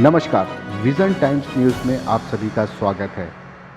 नमस्कार, vision times news में आप सभी का स्वागत है।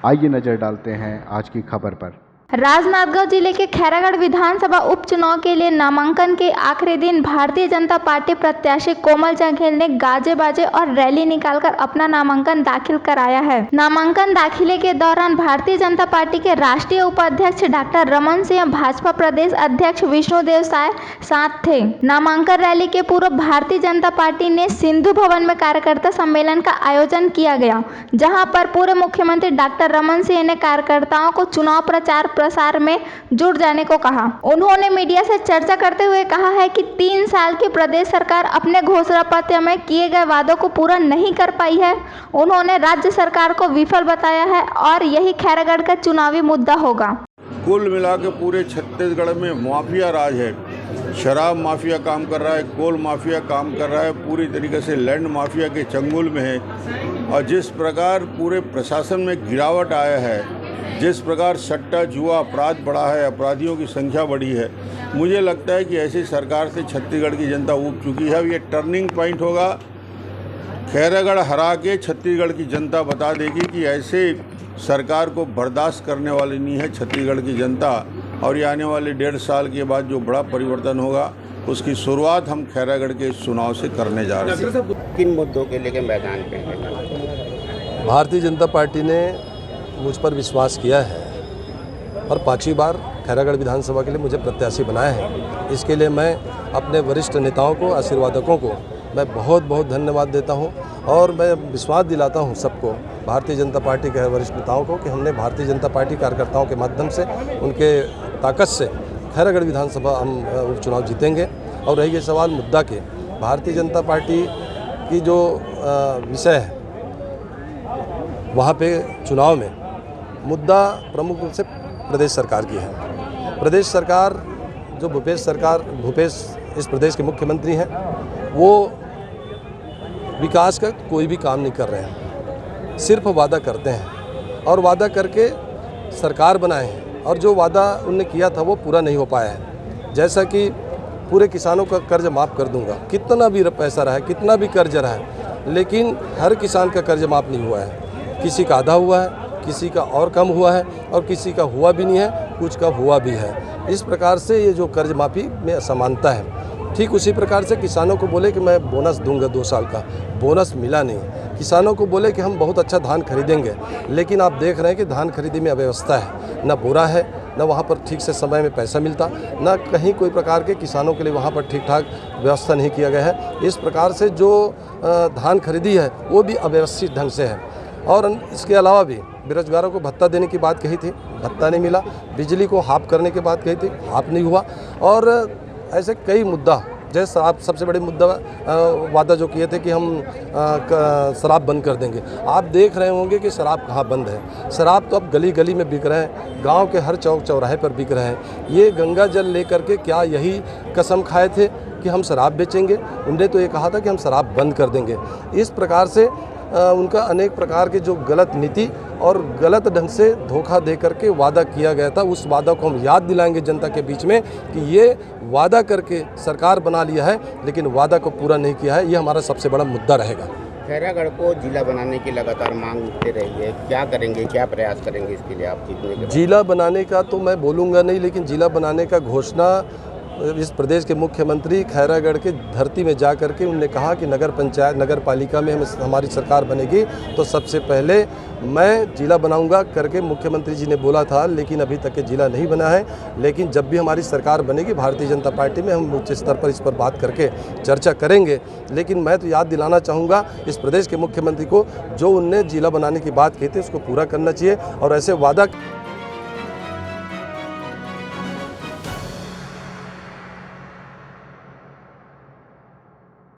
आइए नज़र डालते हैं आज की खबर पर। राजनांदगांव जिले के खैरागढ़ विधानसभा उपचुनाव के लिए नामांकन के आखिरी दिन भारतीय जनता पार्टी प्रत्याशी कोमल जंघेल ने गाजे बाजे और रैली निकालकर अपना नामांकन दाखिल कराया है। नामांकन दाखिले के दौरान भारतीय जनता पार्टी के राष्ट्रीय उपाध्यक्ष डॉक्टर रमन सिंह, भाजपा प्रदेश अध्यक्ष विष्णुदेव साय साथ थे। नामांकन रैली के पूर्व भारतीय जनता पार्टी ने सिंधु भवन में कार्यकर्ता सम्मेलन का आयोजन किया गया, जहाँ पर पूर्व मुख्यमंत्री डॉक्टर रमन सिंह ने कार्यकर्ताओं को चुनाव प्रचार प्रसार में जुट जाने को कहा। उन्होंने मीडिया से चर्चा करते हुए कहा है कि 3 साल की प्रदेश सरकार अपने घोषणा पत्र में किए गए वादों को पूरा नहीं कर पाई है। उन्होंने राज्य सरकार को विफल बताया है और यही खैरागढ़ का चुनावी मुद्दा होगा। कुल मिला के पूरे छत्तीसगढ़ में माफिया राज है। शराब माफिया काम कर रहा है, कोल माफिया काम कर रहा है, पूरी तरीके से लैंड माफिया के चंगुल में है। और जिस प्रकार पूरे प्रशासन में गिरावट आया है, जिस प्रकार सट्टा जुआ अपराध बढ़ा है, अपराधियों की संख्या बढ़ी है, मुझे लगता है कि ऐसी सरकार से छत्तीसगढ़ की जनता ऊब चुकी है। अब ये टर्निंग पॉइंट होगा। खैरागढ़ हरा के छत्तीसगढ़ की जनता बता देगी कि ऐसे सरकार को बर्दाश्त करने वाली नहीं है छत्तीसगढ़ की जनता। और ये आने वाले 1.5 साल के बाद जो बड़ा परिवर्तन होगा, उसकी शुरुआत हम खैरागढ़ के चुनाव से करने जा रहे हैं। किन मुद्दों के लेकर मैदान पे हैं? भारतीय जनता पार्टी ने मुझ पर विश्वास किया है और 5वीं बार खैरागढ़ विधानसभा के लिए मुझे प्रत्याशी बनाया है। इसके लिए मैं अपने वरिष्ठ नेताओं को, आशीर्वादकों को मैं बहुत बहुत धन्यवाद देता हूं और मैं विश्वास दिलाता हूं सबको, भारतीय जनता पार्टी के वरिष्ठ नेताओं को, कि हमने भारतीय जनता पार्टी कार्यकर्ताओं के माध्यम से, उनके ताकत से खैरागढ़ विधानसभा हम उपचुनाव जीतेंगे। और रही ये सवाल मुद्दा के, भारतीय जनता पार्टी की जो विषय है, वहाँ पे चुनाव में मुद्दा प्रमुख रूप से प्रदेश सरकार की है। प्रदेश सरकार जो भूपेश इस प्रदेश के मुख्यमंत्री हैं, वो विकास का कोई भी काम नहीं कर रहे हैं, सिर्फ वादा करते हैं और वादा करके सरकार बनाए हैं और जो वादा उनने किया था वो पूरा नहीं हो पाया है। जैसा कि पूरे किसानों का कर्ज माफ़ कर दूंगा, कितना भी पैसा रहा है, कितना भी कर्ज रहा है, लेकिन हर किसान का कर्ज माफ़ नहीं हुआ है। किसी का आधा हुआ है, किसी का और कम हुआ है और किसी का हुआ भी नहीं है, कुछ का हुआ भी है। इस प्रकार से ये जो कर्ज माफ़ी में असमानता है। ठीक उसी प्रकार से किसानों को बोले कि मैं बोनस दूंगा 2 साल का, बोनस मिला नहीं। किसानों को बोले कि हम बहुत अच्छा धान खरीदेंगे, लेकिन आप देख रहे हैं कि धान खरीदी में अव्यवस्था है, न बोरा है, न वहाँ पर ठीक से समय में पैसा मिलता, न कहीं कोई प्रकार के किसानों के लिए वहाँ पर ठीक ठाक व्यवस्था नहीं किया गया है। इस प्रकार से जो धान खरीदी है वो भी अव्यवस्थित ढंग से है। और इसके अलावा भी बेरोजगारों को भत्ता देने की बात कही थी, भत्ता नहीं मिला। बिजली को हाफ करने की बात कही थी, हाफ नहीं हुआ। और ऐसे कई मुद्दा, जैसे आप सबसे बड़े मुद्दा वादा जो किए थे कि हम शराब बंद कर देंगे। आप देख रहे होंगे कि शराब कहाँ बंद है। शराब तो अब गली गली में बिक रहे हैं, गांव के हर चौक चौराहे पर बिक रहे हैं। ये गंगा जल लेकर के क्या यही कसम खाए थे कि हम शराब बेचेंगे? उनने तो ये कहा था कि हम शराब बंद कर देंगे। इस प्रकार से उनका अनेक प्रकार के जो गलत नीति और गलत ढंग से धोखा दे करके वादा किया गया था, उस वादा को हम याद दिलाएंगे जनता के बीच में कि ये वादा करके सरकार बना लिया है, लेकिन वादा को पूरा नहीं किया है। ये हमारा सबसे बड़ा मुद्दा रहेगा। खैरागढ़ को जिला बनाने की लगातार मांग उठते रही है, क्या करेंगे, क्या प्रयास करेंगे इसके लिए आप जीतने के? जिला बनाने का तो मैं बोलूँगा नहीं, लेकिन जिला बनाने का घोषणा इस प्रदेश के मुख्यमंत्री खैरागढ़ के धरती में जा करके उन्होंने कहा कि नगर पंचायत, नगर पालिका में हमारी सरकार बनेगी तो सबसे पहले मैं जिला बनाऊंगा करके मुख्यमंत्री जी ने बोला था, लेकिन अभी तक के जिला नहीं बना है। लेकिन जब भी हमारी सरकार बनेगी भारतीय जनता पार्टी में, हम उच्च स्तर पर इस पर बात करके चर्चा करेंगे। लेकिन मैं तो याद दिलाना चाहूँगा इस प्रदेश के मुख्यमंत्री को, जो उनने जिला बनाने की बात की थी उसको पूरा करना चाहिए और ऐसे वादा